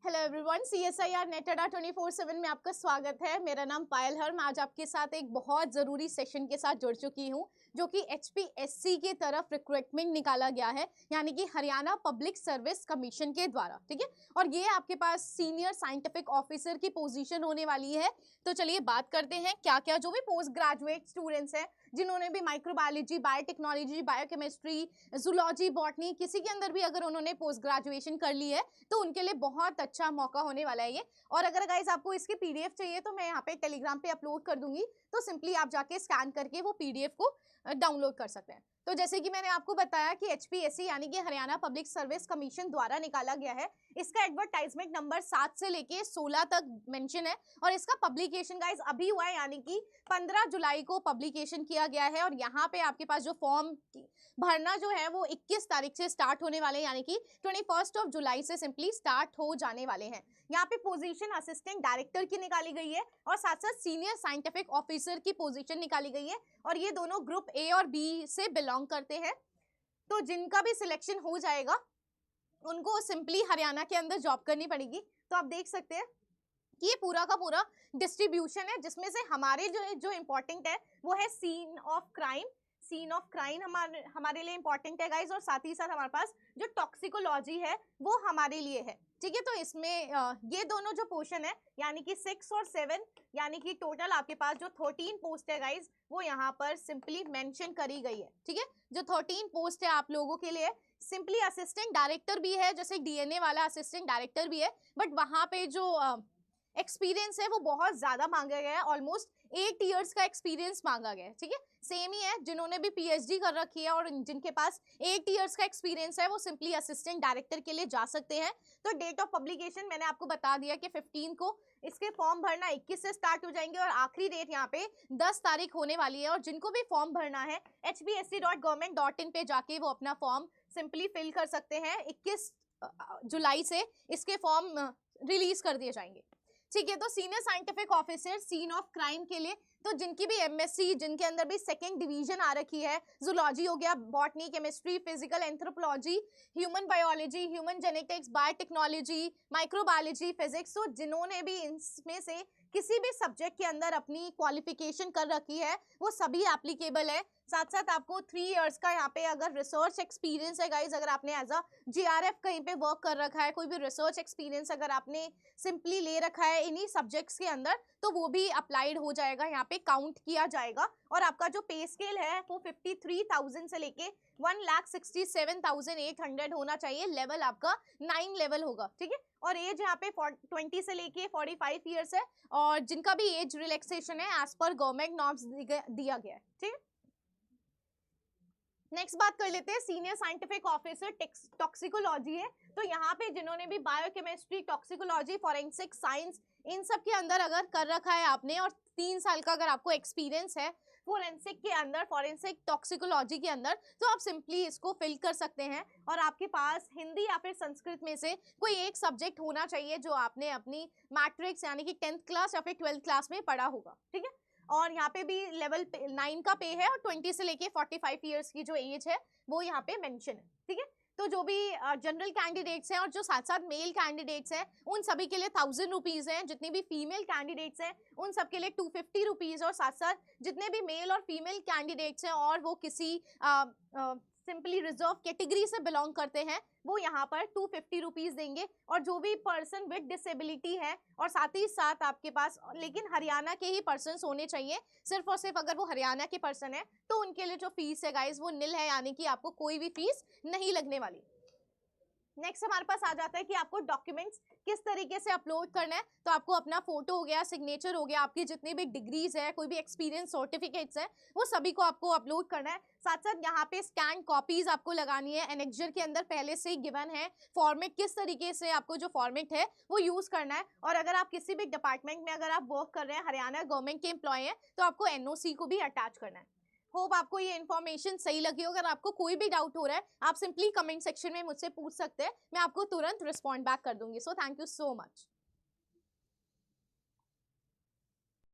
Hello everyone, CSIR net अड्डा 24/7 में आपका स्वागत है। मेरा नाम पायल है। मैं आज आपके साथ एक बहुत ज़रूरी सेशन के साथ जुड़ चुकी हूँ, जो कि HPSC की तरफ रिक्रूटमेंट निकाला गया है, यानी कि हरियाणा पब्लिक सर्विस कमीशन के द्वारा। ठीक है, और ये आपके पास सीनियर साइंटिफिक ऑफिसर की पोजीशन होने वाली है। तो चलिए बात करते हैं क्या क्या जो भी पोस्ट ग्रेजुएट स्टूडेंट्स हैं, जिन्होंने भी microbiology, biotechnology, biochemistry, zoology, botany, किसी के अंदर भी अगर उन्होंने पोस्ट ग्रेजुएशन कर ली है तो उनके लिए बहुत अच्छा मौका होने वाला है ये। और अगर गाइज आपको इसकी PDF चाहिए तो मैं यहाँ पे टेलीग्राम पे अपलोड कर दूंगी, तो सिंपली आप जाके स्कैन करके वो PDF को डाउनलोड कर सकते हैं। तो जैसे कि मैंने आपको बताया कि HPSC यानी कि हरियाणा पब्लिक सर्विस कमीशन द्वारा निकाला गया है। इसका एडवर्टाइजमेंट नंबर 7 से लेके 16 तक मेंशन है, और इसका पब्लिकेशन गाइज अभी हुआ है, यानी कि 15 जुलाई को पब्लिकेशन किया गया है। और यहाँ पे आपके पास जो फॉर्म भरना जो है वो 21 तारीख से स्टार्ट होने वाले हैं, यानी कि 21 जुलाई से सिंपली स्टार्ट हो जाने वाले हैं। यहाँ पे पोजीशन असिस्टेंट डायरेक्टर की निकाली गई है, और साथ साथ सीनियर साइंटिफिक ऑफिसर की पोजीशन निकाली गई है, और ये दोनों ग्रुप A और B से बिलोंग करते हैं। तो जिनका भी सिलेक्शन हो जाएगा उनको सिंपली हरियाणा के अंदर जॉब करनी पड़ेगी। तो आप देख सकते हैं कि ये पूरा का पूरा डिस्ट्रीब्यूशन है, जिसमें से हमारे जो इम्पोर्टेंट है वो है scene of crime. Scene of crime हमारे लिए इंपॉर्टेंट है गाइज, और साथ ही साथ हमारे पास जो टॉक्सिकोलॉजी है वो हमारे लिए है। ठीक है, तो इसमें ये दोनों जो पोर्शन है, यानी कि 6 और 7, यानी कि टोटल आपके पास जो 13 पोस्ट है गाइज, वो यहाँ पर सिंपली मेंशन करी गई है। ठीक है, जो 13 पोस्ट है आप लोगों के लिए, सिंपली असिस्टेंट डायरेक्टर भी है, जैसे DNA वाला असिस्टेंट डायरेक्टर भी है, बट वहां पे जो एक्सपीरियंस है वो बहुत ज्यादा मांगा गया है। ऑलमोस्ट 8 इयर्स का एक्सपीरियंस मांगा गया है। ठीक है, सेम ही है, जिन्होंने भी PhD कर रखी है और जिनके पास 8 इयर्स का एक्सपीरियंस है वो सिंपली असिस्टेंट डायरेक्टर के लिए जा सकते हैं। तो डेट ऑफ पब्लिकेशन मैंने आपको बता दिया कि 15 को इसके फॉर्म भरना 21 से स्टार्ट हो जाएंगे, और आखिरी डेट यहाँ पे 10 तारीख होने वाली है। और जिनको भी फॉर्म भरना है hpsc.government.in पे जाके वो अपना फॉर्म सिंपली फिल कर सकते हैं। 21 जुलाई से इसके फॉर्म रिलीज कर दिए जाएंगे। ठीक है, तो senior scientific officer scene of crime के लिए तो जिनकी भी MSc, जिनके अंदर भी 2nd डिवीजन आ रखी है, जूलॉजी हो गया, botany, chemistry, physical, anthropology, human biology, human genetics, biotechnology, microbiology, physics, तो जिन्होंने भी इनमें से किसी भी सब्जेक्ट के अंदर अपनी क्वालिफिकेशन कर रखी है वो सभी एप्लीकेबल है। साथ साथ आपको 3 इयर्स का यहाँ पे अगर रिसर्च एक्सपीरियंस है गाइज, अगर आपने एज अ GRF कहीं पे वर्क कर रखा है, कोई भी रिसर्च एक्सपीरियंस अगर आपने सिंपली ले रखा है इन्हीं सब्जेक्ट्स के अंदर, तो वो भी अप्लाइड हो जाएगा, यहाँ पे काउंट किया जाएगा। और आपका जो पे स्केल है वो 53,000 से लेके 1,67,800 होना चाहिए। लेवल आपका 9 लेवल होगा। ठीक है, और एज यहाँ पे 20 से लेके 45 ईयर्स है, और जिनका भी एज रिलैक्सेशन है एज पर गवर्नमेंट नॉर्म्स दिया गया है। ठीक है, नेक्स्ट बात कर लेते हैं सीनियर साइंटिफिक ऑफिसर टॉक्सिकोलॉजी है। तो यहाँ पे जिन्होंने भी बायोकेमिस्ट्री, टॉक्सिकोलॉजी, फॉरेंसिक साइंस, इन सब के अंदर अगर कर रखा है आपने, और 3 साल का अगर आपको एक्सपीरियंस है फोरेंसिक के अंदर, फॉरेंसिक टॉक्सिकोलॉजी के अंदर, तो आप सिंपली इसको फिल कर सकते हैं। और आपके पास हिंदी या फिर संस्कृत में से कोई एक सब्जेक्ट होना चाहिए जो आपने अपनी मैट्रिक्स यानी कि 10th क्लास या फिर 12th क्लास में पढ़ा होगा। ठीक है, और यहाँ पे भी लेवल 9 का पे है, और 20 से लेके 45 इयर्स की जो एज है वो यहाँ पे मेंशन है। ठीक है, तो जो भी जनरल कैंडिडेट्स हैं और जो साथ साथ मेल कैंडिडेट्स हैं उन सभी के लिए 1000 रुपीज़ हैं। जितने भी फीमेल कैंडिडेट्स हैं उन सब के लिए 250 रुपीज़, और साथ साथ जितने भी मेल और फीमेल कैंडिडेट्स हैं और वो किसी सिंपली रिजर्व कैटेगरी से बिलोंग करते हैं वो यहाँ पर 250 रुपीज़ देंगे। और जो भी पर्सन विद डिसेबिलिटी है, और साथ ही साथ आपके पास लेकिन हरियाणा के ही पर्सन्स होने चाहिए, सिर्फ और सिर्फ अगर वो हरियाणा के पर्सन है तो उनके लिए जो फीस है गाइज वो निल है, यानी कि आपको कोई भी फीस नहीं लगने वाली। नेक्स्ट हमारे पास आ जाता है कि आपको डॉक्यूमेंट्स किस तरीके से अपलोड करना है। तो आपको अपना फोटो हो गया, सिग्नेचर हो गया, आपकी जितनी भी डिग्रीज है, कोई भी एक्सपीरियंस सर्टिफिकेट्स है, वो सभी को आपको अपलोड करना है। साथ साथ यहाँ पे स्कैन कॉपीज आपको लगानी है। एनेक्जर के अंदर पहले से ही गिवन है फॉर्मेट, किस तरीके से आपको जो फॉर्मेट है वो यूज करना है। और अगर आप किसी भी डिपार्टमेंट में अगर आप वर्क कर रहे हैं, हरियाणा गवर्नमेंट के एम्प्लॉय हैं, तो आपको NOC को भी अटैच करना है। होप आपको ये इन्फॉर्मेशन सही लगी हो। अगर आपको कोई भी डाउट हो रहा है आप सिंपली कमेंट सेक्शन में मुझसे पूछ सकते हैं, मैं आपको तुरंत रिस्पॉन्ड बैक कर दूंगी। So thank you so much.